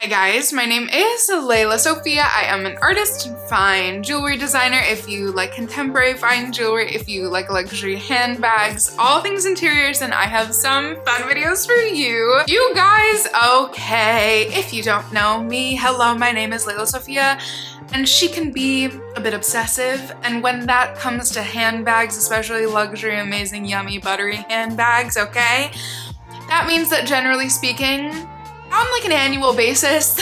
Hi guys, my name is Lela Sophia. I am an artist and fine jewelry designer. If you like contemporary fine jewelry, if you like luxury handbags, all things interiors, then I have some fun videos for you. You guys, okay, if you don't know me, hello, my name is Lela Sophia, and she can be a bit obsessive, and when that comes to handbags, especially luxury, amazing, yummy, buttery handbags, okay, that means that generally speaking, on like an annual basis,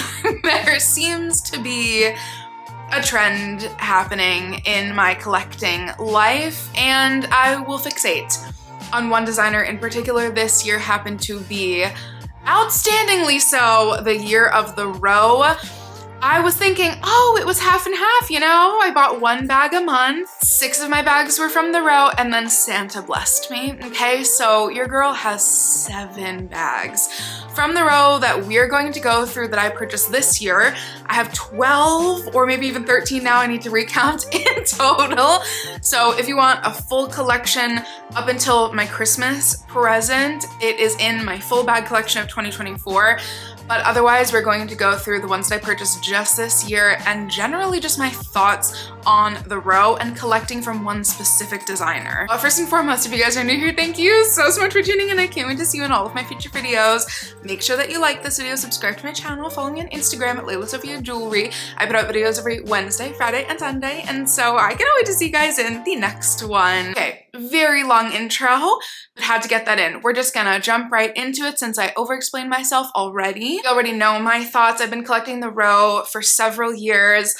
there seems to be a trend happening in my collecting life, and I will fixate on one designer in particular. This year happened to be outstandingly so the year of the row. I was thinking, oh, it was half and half, you know? I bought one bag a month, 6 of my bags were from the row, and then Santa blessed me, okay? So your girl has 7 bags from the row that we're going to go through that I purchased this year. I have 12 or maybe even 13 now, I need to recount in total. So if you want a full collection up until my Christmas present, it is in my full bag collection of 2024. But otherwise, we're going to go through the ones that I purchased just this year and generally just my thoughts on the row and collecting from one specific designer. But first and foremost, if you guys are new here, thank you so much for tuning in. I can't wait to see you in all of my future videos. Make sure that you like this video, subscribe to my channel, follow me on Instagram at Lela Sophia Jewelry. I put out videos every Wednesday, Friday, and Sunday, and so I cannot wait to see you guys in the next one. Okay, very long intro, but had to get that in. We're just gonna jump right into it since I over-explained myself already. You already know my thoughts. I've been collecting the row for several years.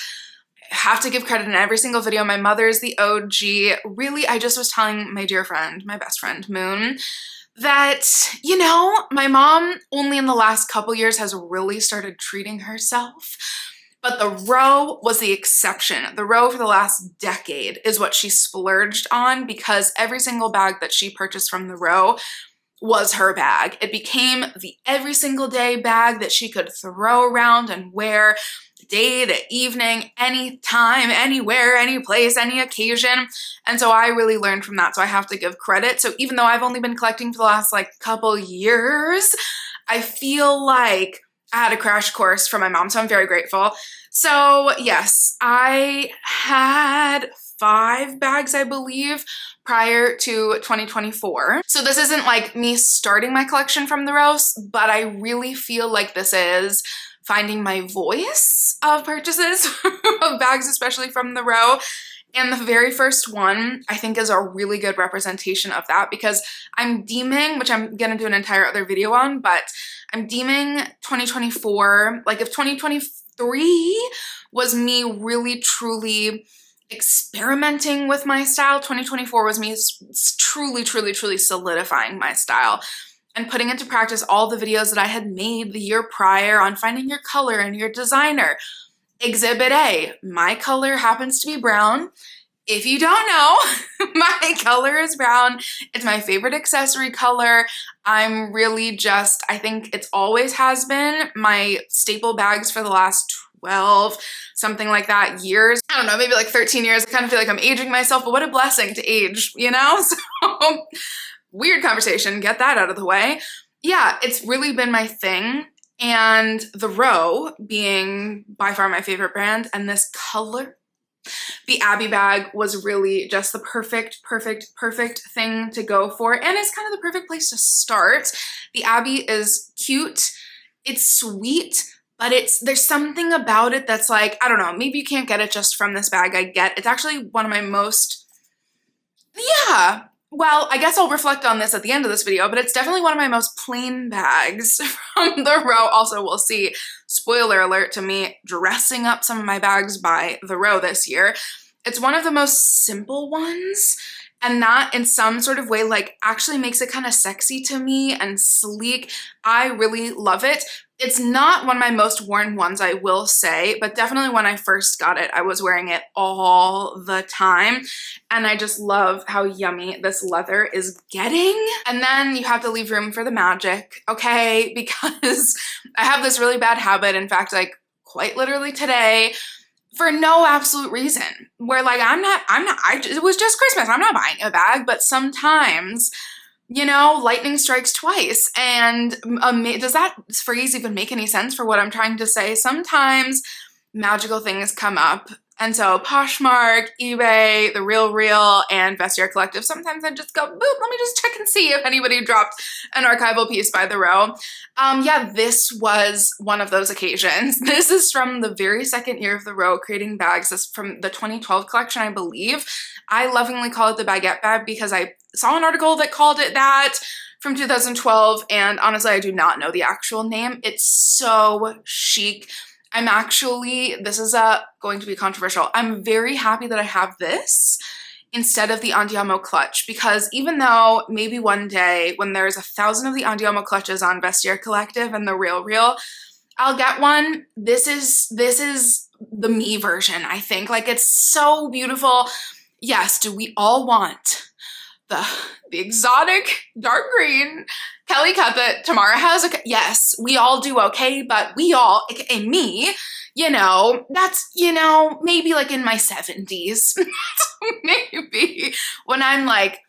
I have to give credit in every single video. My mother is the OG. Really, I just was telling my dear friend, my best friend, Moon, that, you know, my mom only in the last couple years has really started treating herself. But the row was the exception. The row for the last decade is what she splurged on because every single bag that she purchased from the row was her bag. It became the every single day bag that she could throw around and wear day to evening, anytime, anywhere, any place, any occasion. And so I really learned from that. So I have to give credit. So even though I've only been collecting for the last like couple years, I feel like I had a crash course from my mom, so I'm very grateful. So yes, I had 5 bags, I believe, prior to 2024. So this isn't like me starting my collection from the rows, but I really feel like this is finding my voice of purchases of bags, especially from the row. And the very first one, I think, is a really good representation of that because I'm deeming, which I'm gonna do an entire other video on, but I'm deeming 2024, like if 2023 was me really truly experimenting with my style, 2024 was me truly solidifying my style and putting into practice all the videos that I had made the year prior on finding your color and your designer. Exhibit A, my color happens to be brown. If you don't know, my color is brown. It's my favorite accessory color. I'm really just, I think it's always has been my staple bags for the last 12, something like that, years. I don't know, maybe like 13 years. I kind of feel like I'm aging myself, but what a blessing to age, you know? So weird conversation, get that out of the way. Yeah, it's really been my thing. And the row being by far my favorite brand, and this color, the Abbey bag was really just the perfect thing to go for. And it's kind of the perfect place to start. The Abbey is cute, it's sweet, but there's something about it that's like, I don't know, maybe you can't get it just from this bag. I get it's actually one of my most, yeah. Well, I guess I'll reflect on this at the end of this video, but it's definitely one of my most plain bags from the row. Also, we'll see, spoiler alert to me dressing up some of my bags by the row this year. It's one of the most simple ones, and that in some sort of way like actually makes it kind of sexy to me and sleek. I really love it. It's not one of my most worn ones, I will say, but definitely when I first got it, I was wearing it all the time. And I just love how yummy this leather is getting. And then you have to leave room for the magic, okay? Because I have this really bad habit, in fact, like quite literally today, for no absolute reason, where like it was just Christmas, I'm not buying a bag, but sometimes you know, lightning strikes twice. And does that phrase even make any sense for what I'm trying to say? Sometimes magical things come up. And so Poshmark, eBay, The Real, and Vestiaire Collective, sometimes I just go, boop, let me just check and see if anybody dropped an archival piece by the row. Yeah, this was one of those occasions. This is from the very second year of the row creating bags. This is from the 2012 collection, I believe. I lovingly call it the Baguette bag because I saw an article that called it that from 2012, and honestly, I do not know the actual name. It's so chic. I'm actually, this is going to be controversial, I'm very happy that I have this instead of the Andiamo clutch, because even though maybe one day when there's 1,000 of the Andiamo clutches on Vestiaire Collective and The Real, I'll get one. This is the me version, I think. Like, it's so beautiful. Yes, do we all want the exotic dark green Kelly cut that Tamara has? Yes, we all do, okay? But we all, aka me, you know, that's, you know, maybe like in my 70s, maybe when I'm like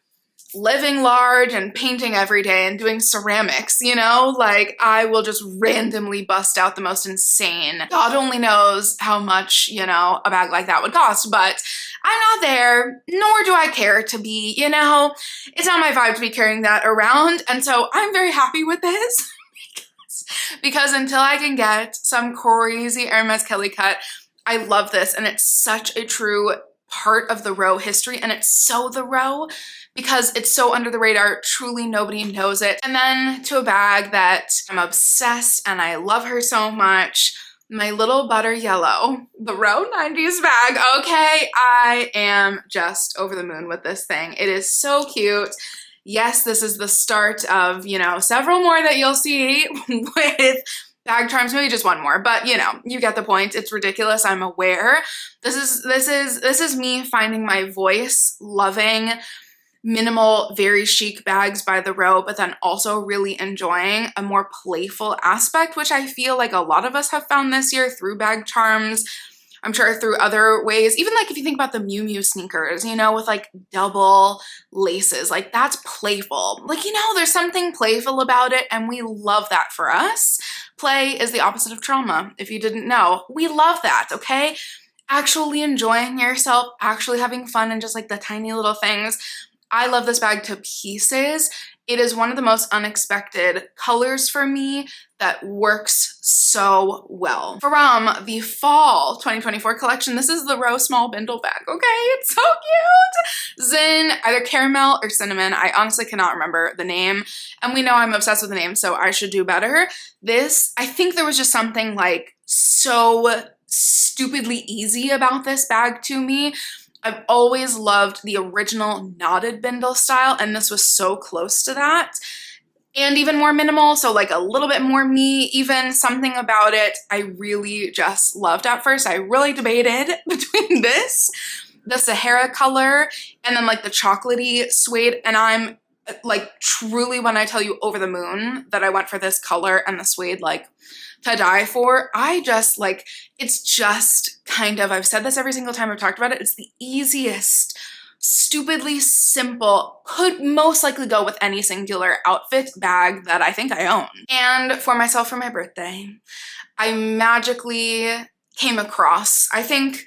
living large and painting every day and doing ceramics, you know, like I will just randomly bust out the most insane. God only knows how much, you know, a bag like that would cost, but I'm not there, nor do I care to be, you know, it's not my vibe to be carrying that around. And so I'm very happy with this because until I can get some crazy Hermes Kelly cut, I love this. And it's such a true part of the row history, and it's so the row because it's so under the radar, truly nobody knows it. And then to a bag that I'm obsessed and I love her so much, my little butter yellow, the Row 90s bag. Okay, I am just over the moon with this thing. It is so cute. Yes, this is the start of, you know, several more that you'll see with bag charms, maybe just one more, but you know, you get the point. It's ridiculous, I'm aware. This is me finding my voice, loving minimal, very chic bags by the row, but then also really enjoying a more playful aspect, which I feel like a lot of us have found this year through bag charms. I'm sure through other ways, even like if you think about the Miu Miu sneakers, you know, with like double laces, like that's playful. Like, you know, there's something playful about it, and we love that for us. Play is the opposite of trauma, if you didn't know. We love that, okay? Actually enjoying yourself, actually having fun, and just like the tiny little things. I love this bag to pieces. It is one of the most unexpected colors for me that works so well. From the fall 2024 collection, this is the Rose Small Bindle bag, okay? It's so cute! Zin, either caramel or cinnamon. I honestly cannot remember the name. And we know I'm obsessed with the name, so I should do better. This, I think there was just something like so stupidly easy about this bag to me. I've always loved the original knotted bindle style, and this was so close to that. And even more minimal, so like a little bit more me, even something about it I really just loved at first. I really debated between this, the Sahara color, and then like the chocolatey suede, and I'm like truly, when I tell you, over the moon that I went for this color and the suede, like to die for. I just like, it's just kind of, I've said this every single time I've talked about it, it's the easiest, stupidly simple, could most likely go with any singular outfit bag that I think I own. And for myself for my birthday, I magically came across, I think,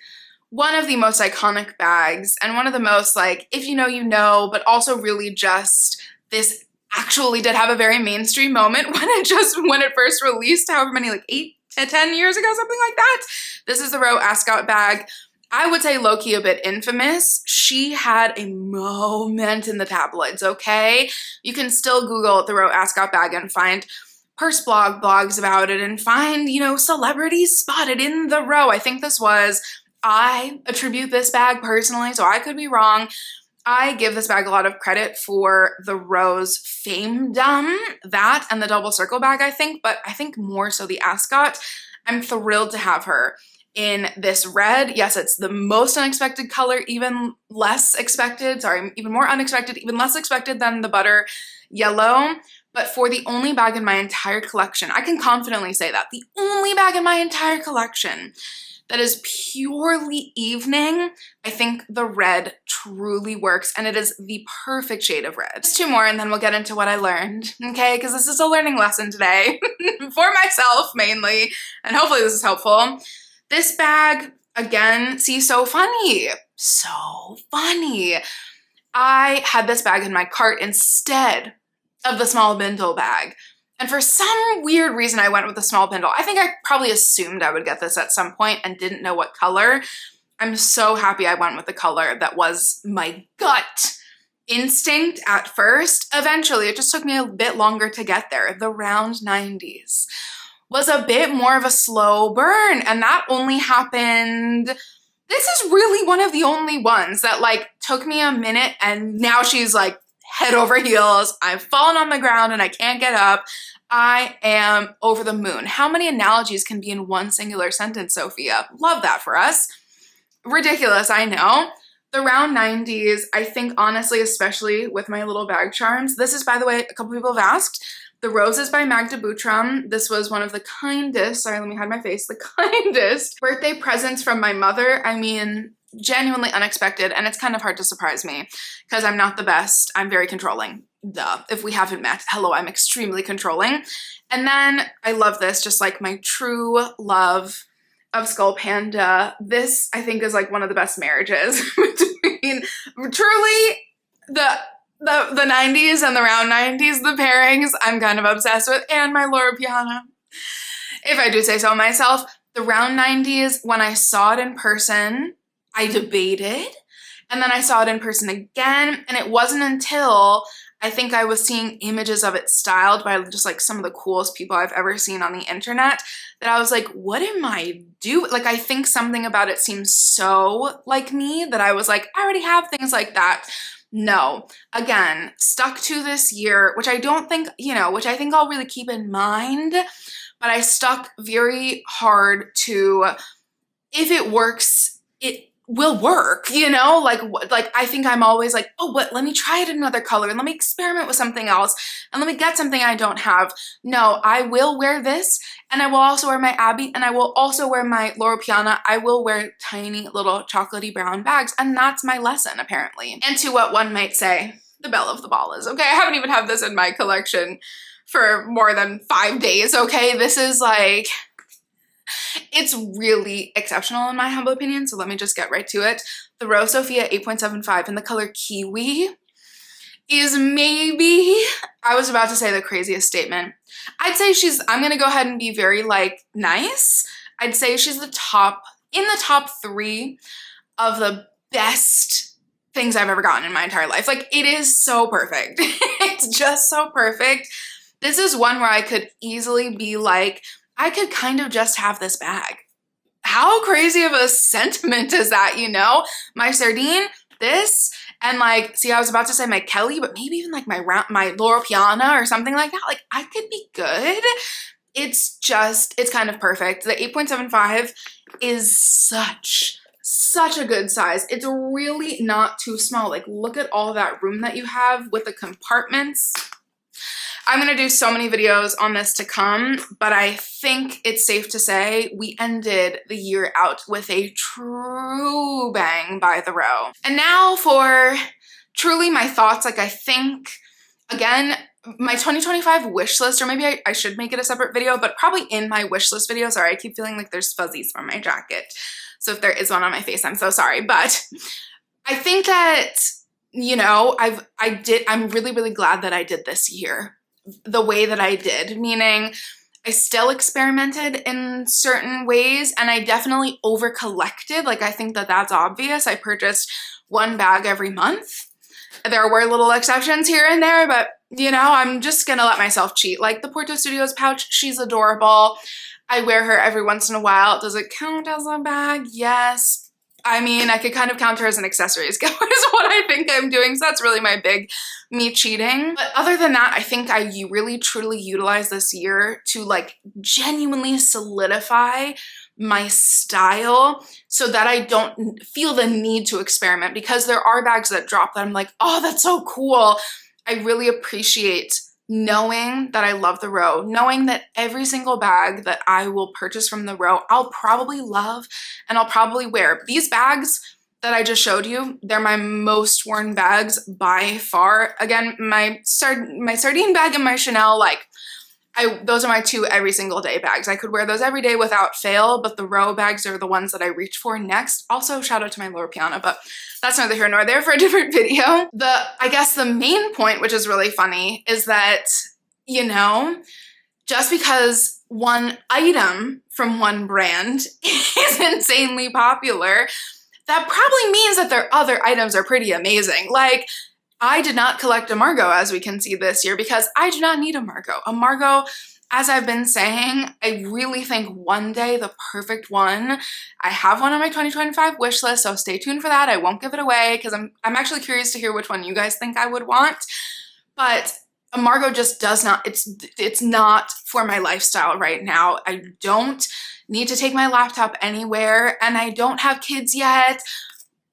one of the most iconic bags and one of the most like, if you know, you know, but also really just this actually did have a very mainstream moment when it first released, however many, like 8 to 10 years ago, something like that. This is the Row Ascot bag. I would say low-key a bit infamous. She had a moment in the tabloids, okay? You can still Google the Row Ascot bag and find purse blogs about it and find, you know, celebrities spotted in the row. I think this was, I attribute this bag personally, so I could be wrong. I give this bag a lot of credit for the Rose famedom, that and the double circle bag, I think, but I think more so the Ascot. I'm thrilled to have her in this red. Yes, it's the most unexpected color, even less expected, sorry, even more unexpected, even less expected than the butter yellow. But for the only bag in my entire collection, I can confidently say that, the only bag in my entire collection that is purely evening, I think the red truly works, and it is the perfect shade of red. Just two more and then we'll get into what I learned, okay? Because this is a learning lesson today for myself mainly, and hopefully this is helpful. This bag, again, see, so funny. So funny. I had this bag in my cart instead of the small bindle bag. And for some weird reason, I went with the small bindle. I think I probably assumed I would get this at some point and didn't know what color. I'm so happy I went with the color that was my gut instinct at first. Eventually, it just took me a bit longer to get there. The round 90s was a bit more of a slow burn, and that only happened... This is really one of the only ones that like took me a minute, and now she's like head over heels. I've fallen on the ground and I can't get up. I am over the moon. How many analogies can be in one singular sentence, Sophia? Love that for us. Ridiculous, I know. The round 90s, I think honestly, especially with my little bag charms, this is, by the way, a couple people have asked, the Roses by Magda Buttram. This was one of the kindest, sorry, let me hide my face, the kindest birthday presents from my mother. I mean, genuinely unexpected, and it's kind of hard to surprise me because I'm not the best. I'm very controlling. Duh. If we haven't met, hello, I'm extremely controlling. And then I love this, just like my true love of Skull Panda. This, I think, is like one of the best marriages between truly the 90s and the round 90s, the pairings I'm kind of obsessed with, and my Loro Piana. If I do say so myself, the round 90s, when I saw it in person, I debated, and then I saw it in person again, and it wasn't until I think I was seeing images of it styled by just like some of the coolest people I've ever seen on the internet that I was like, what am I doing? Like, I think something about it seems so like me that I was like, I already have things like that. No, again, stuck to this year, which I don't think, you know, which I think I'll really keep in mind, but I stuck very hard to, if it works, it will work, you know, like I think I'm always like, oh, but let me try it in another color and let me experiment with something else and let me get something I don't have. No, I will wear this, and I will also wear my Abbey, and I will also wear my Loro Piana. I will wear tiny little chocolatey brown bags, and that's my lesson apparently. And to what one might say, the belle of the ball is, okay, I haven't even had this in my collection for more than 5 days, okay? This is like, it's really exceptional in my humble opinion, so let me just get right to it. The Rose Sophia 8.75 in the color Kiwi is maybe, I was about to say the craziest statement. I'd say I'm gonna go ahead and be very like nice. I'd say she's in the top 3 of the best things I've ever gotten in my entire life. Like, it is so perfect. It's just so perfect. This is one where I could easily be like, I could kind of just have this bag. How crazy of a sentiment is that, you know? My Sardine, this, and like, see, I was about to say my Kelly, but maybe even like my Loro Piana or something like that. Like, I could be good. It's kind of perfect. The 8.75 is such a good size. It's really not too small. Like, look at all that room that you have with the compartments. I'm gonna do so many videos on this to come, but I think it's safe to say we ended the year out with a true bang by the row. And now for truly my thoughts. Like, I think, again, my 2025 wish list, or maybe I should make it a separate video, but probably in my wish list video. Sorry, I keep feeling like there's fuzzies from my jacket. So if there is one on my face, I'm so sorry. But I think that, you know, I'm really glad that I did this year the way that I did, meaning I still experimented in certain ways, and I definitely over collected. Like, I think that that's obvious. I purchased one bag every month. There were little exceptions here and there, but you know, I'm just gonna let myself cheat. Like the Porto Studios pouch, she's adorable. I wear her every once in a while. Does it count as a bag? Yes. I mean, I could kind of count her as an accessory is what I think I'm doing. So that's really my big me cheating. But other than that, I think I really truly utilized this year to like genuinely solidify my style so that I don't feel the need to experiment, because there are bags that drop that I'm like, oh, that's so cool. I really appreciate knowing that I love the row, knowing that every single bag that I will purchase from the row, I'll probably love and I'll probably wear. These bags that I just showed you, they're my most worn bags by far. Again, my sardine bag and my Chanel, like, those are my two every single day bags. I could wear those every day without fail, but the row bags are the ones that I reach for next. Also, shout out to my Loro Piana, but that's neither here nor there for a different video. I guess the main point, which is really funny, is that, you know, just because one item from one brand is insanely popular, that probably means that their other items are pretty amazing. Like, I did not collect a Margot, as we can see this year, because I do not need a Margot. A Margot, as I've been saying, I really think one day the perfect one. I have one on my 2025 wish list, so stay tuned for that. I won't give it away because I'm actually curious to hear which one you guys think I would want. But a Margot just does not, it's not for my lifestyle right now. I don't need to take my laptop anywhere, and I don't have kids yet.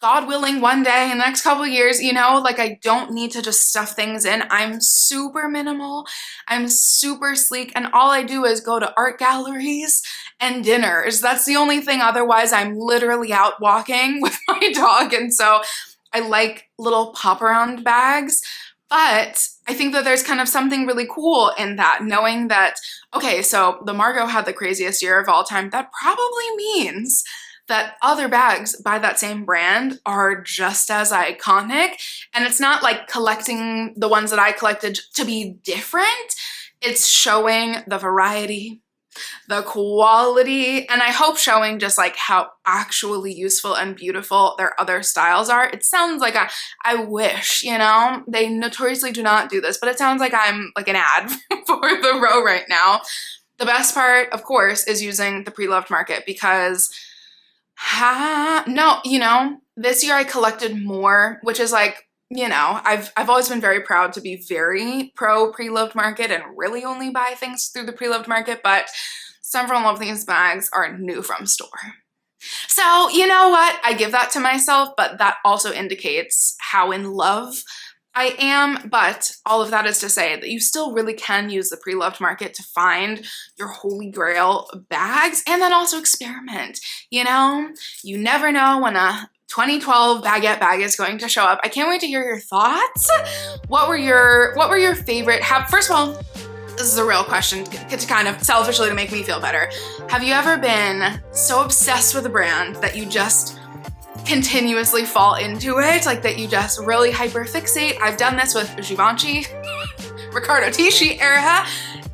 God willing, one day in the next couple of years, you know, like, I don't need to just stuff things in. I'm super minimal. I'm super sleek. And all I do is go to art galleries and dinners. That's the only thing. Otherwise, I'm literally out walking with my dog. And so I like little pop around bags. But I think that there's kind of something really cool in that, knowing that, okay, so the Margot had the craziest year of all time. That probably means that other bags by that same brand are just as iconic. And it's not like collecting the ones that I collected to be different. It's showing the variety, the quality, and I hope showing just like how actually useful and beautiful their other styles are. It sounds like I wish, you know, they notoriously do not do this, but it sounds like I'm like an ad for the row right now. The best part, of course, is using the pre-loved market because no, you know, this year I collected more, which is like, you know, I've always been very proud to be very pro pre-loved market and really only buy things through the pre-loved market, but several of these bags are new from store. So, you know what? I give that to myself, but that also indicates how in love I am. But all of that is to say that you still really can use the pre-loved market to find your holy grail bags and then also experiment. You know, you never know when a 2012 Baguette bag is going to show up. I can't wait to hear your thoughts. What were your favorite? First of all, this is a real question to kind of selfishly to make me feel better. Have you ever been so obsessed with a brand that you just continuously fall into it, like that you just really hyper fixate? I've done this with Givenchy, Riccardo Tisci era,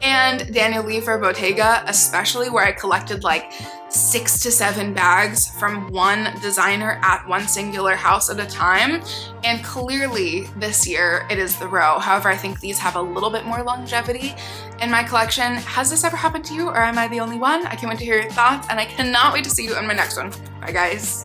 and Daniel Lee for Bottega, especially, where I collected like 6 to 7 bags from one designer at one singular house at a time. And clearly this year it is the row. However, I think these have a little bit more longevity in my collection. Has this ever happened to you, or am I the only one? I can't wait to hear your thoughts, and I cannot wait to see you in my next one. Bye guys.